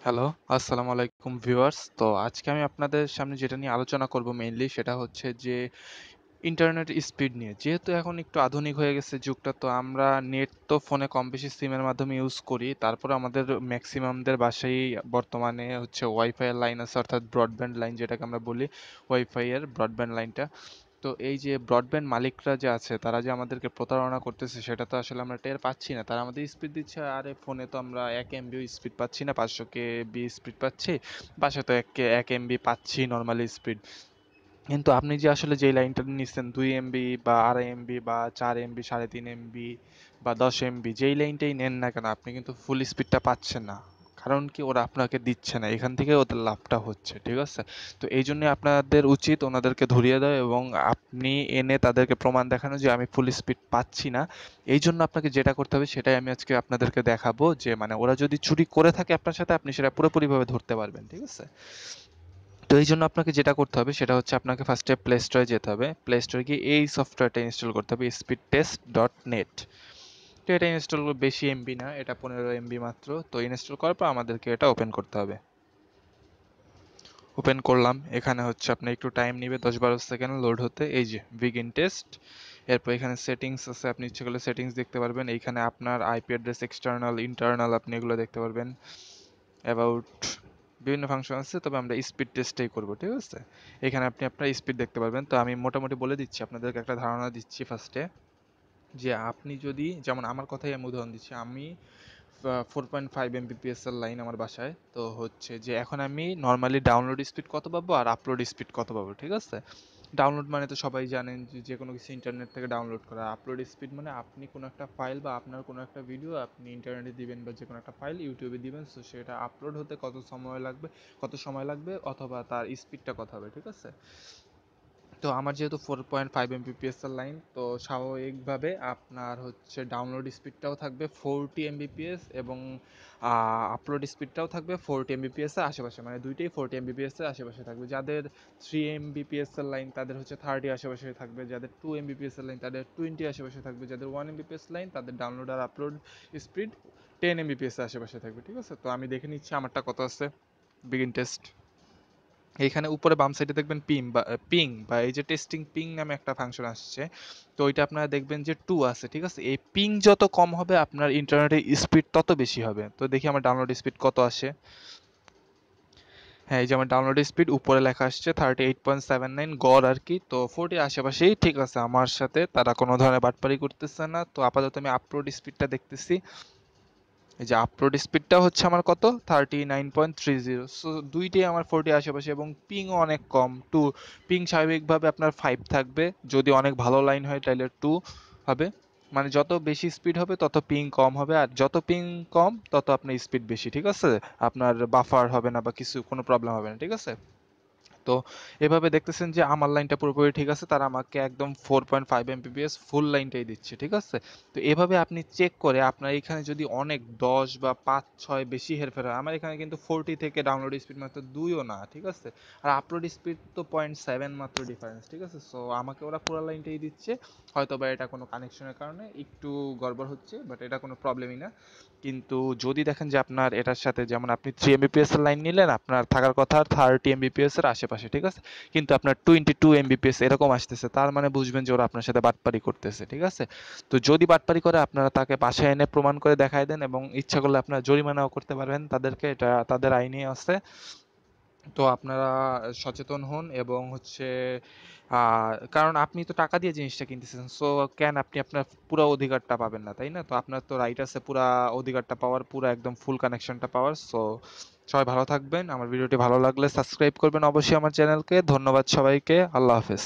Hello, আসসালামু আলাইকুম viewers. তো আজকে আমি আপনাদের সামনে যেটা নিয়ে আলোচনা করব মেইনলি সেটা হচ্ছে যে ইন্টারনেট স্পিড নিয়ে। যেহেতু এখন একটু আধুনিক হয়ে গেছে যুগটা, তো আমরা নেট তো ফোনে কম বেশি সিমের মাধ্যমে ইউজ করি। তারপরে আমাদের ম্যাক্সিমামদের বাসায় বর্তমানে হচ্ছে ওয়াইফাই এর লাইন আছে, অর্থাৎ ব্রডব্যান্ড লাইন যেটাকে আমরা বলি, ওয়াইফাই এর ব্রডব্যান্ড লাইনটা। তো এই যে ব্রডব্যান্ড মালিকরা যে আছে তারা যে আমাদেরকে প্রতারণা করতেছে সেটা তো আসলে আমরা টের পাচ্ছি না। তারা আমাদের স্পিড দিচ্ছে, আরে ফোনে তো আমরা 1 এমবিও স্পিড পাচ্ছি না, 500 কেবি স্পিড পাচ্ছি, বাসায় তো 1 এমবি পাচ্ছি নর্মালি স্পিড। কিন্তু আপনি যে আসলে যে লাইনটা নিচ্ছেন 2 এমবি বা 2.5 এমবি বা 4 এমবি, 3.5 এমবি বা 10 এমবি, যেই লাইনটাই নেন না কেন আপনি কিন্তু ফুল স্পিডটা পাচ্ছেন না। কারণ কি, ওরা আপনাকে দিচ্ছে না, এখান থেকে ওদের লাভটা হচ্ছে, ঠিক আছে? তো এই জন্য আপনাদের উচিত ওনাদেরকে ধরিয়ে দেওয়া এবং আপনি এনে তাদেরকে প্রমাণ দেখানো যে আমি ফুল স্পিড পাচ্ছি না। এই জন্য আপনাকে যেটা করতে হবে সেটাই আমি আজকে আপনাদেরকে দেখাবো, যে মানে ওরা যদি চুরি করে থাকে আপনার সাথে, আপনি সেটা পুরোপুরিভাবে ধরতে পারবেন, ঠিক আছে? তো এই জন্য আপনাকে যেটা করতে হবে সেটা হচ্ছে আপনাকে ফার্স্টে প্লে স্টোরে যেতে হবে। প্লে স্টোরে গিয়ে এই সফটওয়্যারটা ইনস্টল করতে হবে, speedtest.net। তো এটা ইনস্টল বেশি এমবি না, এটা 15 এমবি মাত্র। তো ইনস্টল করার পর আমাদেরকে এটা ওপেন করতে হবে। ওপেন করলাম, এখানে হচ্ছে আপনি একটু টাইম নেবে, 10-12 সেকেন্ড লোড হতে। এই যে বিগিন টেস্ট। এরপর এখানে সেটিংস আছে, আপনি ইচ্ছে করলে সেটিংস দেখতে পারবেন। এইখানে আপনার আইপি অ্যাড্রেস, এক্সটার্নাল, ইন্টারনাল, আপনি এগুলো দেখতে পারবেন। অ্যাবাউট, বিভিন্ন ফাংশন আছে, তবে আমরা স্পিড টেস্টটাই করব, ঠিক আছে? এখানে আপনি আপনার স্পিড দেখতে পারবেন। তো আমি মোটামুটি বলে দিচ্ছি, আপনাদেরকে একটা ধারণা দিচ্ছি ফার্স্টে, যে আপনি যদি, যেমন আমার কথাই আমি উদাহরণ দিচ্ছি, আমি 4.5 এমবিপিএস এর লাইন আমার বাসায়, তো হচ্ছে যে এখন আমি নর্মালি ডাউনলোড স্পিড কত পাবো আর আপলোড স্পিড কত পাবো, ঠিক আছে? ডাউনলোড মানে তো সবাই জানেন যে যে কোনো কিছু ইন্টারনেট থেকে ডাউনলোড করা। আপলোড স্পিড মানে আপনি কোনো একটা ফাইল বা আপনার কোনো একটা ভিডিও আপনি ইন্টারনেটে দিবেন বা যে কোনো একটা ফাইল ইউটিউবে দিবেন, তো সেটা আপলোড হতে কত সময় লাগবে অথবা তার স্পিডটা কত হবে, ঠিক আছে? তো আমার যেহেতু 4.5 এমবিপিএস এর লাইন, তো স্বাভাবিকভাবে আপনার হচ্ছে ডাউনলোড স্পিডটাও থাকবে 40 এমবিপিএস এবং আপলোড স্পিডটাও থাকবে 40 এমবিপিএস এর আশেপাশে, মানে দুইটাই 40 এমবিপিএস এর আশেপাশে থাকবে। যাদের 3 এমবিপিএস এর লাইন তাদের হচ্ছে 30 আশেপাশে থাকবে, যাদের 2 এমবিপিএস এর লাইন তাদের 20 আশেপাশে থাকবে, যাদের 1 এমবিপিএস লাইন তাদের ডাউনলোড আর আপলোড স্পিড 10 এমবিপিএস এর আশেপাশে থাকবে, ঠিক আছে? তো আমি দেখে নিচ্ছি আমারটা কত আছে। Begin test. এইখানে উপরে বাম সাইডে দেখবেন পিং বা এই যে টেস্টিং পিং নামে একটা ফাংশন আসছে। তো ওইটা আপনারা দেখবেন যে 2 আছে, ঠিক আছে? এই পিং যত কম হবে আপনার ইন্টারনেটের স্পিড তত বেশি হবে। তো দেখি আমার ডাউনলোড স্পিড কত আসে। হ্যাঁ, এই যে আমার ডাউনলোড স্পিড উপরে লেখা আসছে 38.79 গড় আর কি। তো 40 আশেপাশেই ঠিক আছে আমার সাথে, তারা কোনো ধরনের বাটপারি করতেছে না। তো আপাতত আমি আপলোড স্পিডটা দেখতেছি। এই যে আপলোড স্পিডটা হচ্ছে আমার কত, 39.30। সো দুইটাই আমার 40 আশেপাশে এবং পিংও অনেক কম, 2। পিং স্বাভাবিকভাবে আপনার 5 থাকবে, যদি অনেক ভালো লাইন হয় তাহলে 2 হবে। মানে যত বেশি স্পিড হবে তত পিং কম হবে, আর যত পিং কম তত আপনার স্পিড বেশি, ঠিক আছে? আপনার বাফার হবে না বা কিছু কোনো প্রবলেম হবে না, ঠিক আছে? তো এভাবে দেখতেছেন যে আমার লাইনটা পুরোপুরি ঠিক আছে, তারা আমাকে একদম 4.5 এমবিপিএস ফুল লাইনটাই দিচ্ছে, ঠিক আছে? তো এভাবে আপনি চেক করে আপনার এখানে যদি অনেক 10 বা 5-6 বেশি হেরফের হয়, আমার এখানে কিন্তু 40 থেকে ডাউনলোড স্পিড মাত্র 2ও না, ঠিক আছে? আর আপলোড স্পিড তো 0.7 মাত্র ডিফারেন্স, ঠিক আছে? সো আমাকে ওরা পুরো লাইনটাই দিচ্ছে। হয়তো বা এটা কোনো কানেকশনের কারণে একটু গড়বড় হচ্ছে, বাট এটা কোনো প্রবলেমই না। কিন্তু যদি দেখেন যে আপনার এটার সাথে, যেমন আপনি 3 এমবিপিএস এর লাইন নিলেন, আপনার থাকার কথা 30 এমবিপিএস এর আশেপাশে, ঠিক আছে? কিন্তু আপনার 22 এমবিপিএস এরকম আসতেছে, তার মানে বুঝবেন যে ওরা আপনার সাথে বাটপারি করতেছে, ঠিক আছে? তো যদি বাটপারি করে আপনারা তাকে বাসায় এনে প্রমাণ করে দেখায় দেন এবং ইচ্ছা করলে আপনারা জরিমানাও করতে পারবেন তাদেরকে, এটা তাদের আইনে আছে। তো আপনারা সচেতন হন এবং হচ্ছে কারণ আপনি তো টাকা দিয়ে জিনিসটা কিনতেছেন, সো কেন আপনি আপনার পুরো অধিকারটা পাবেন না, তাই না? তো আপনার তো রাইট আছে পুরা অধিকারটা পাওয়ার, পুরা একদম ফুল কানেকশনটা পাওয়ার। সো সবাই ভালো থাকবেন, আমার ভিডিওটি ভালো লাগলে সাবস্ক্রাইব করবেন অবশ্যই আমার চ্যানেলকে। ধন্যবাদ সবাইকে, আল্লাহ হাফেজ।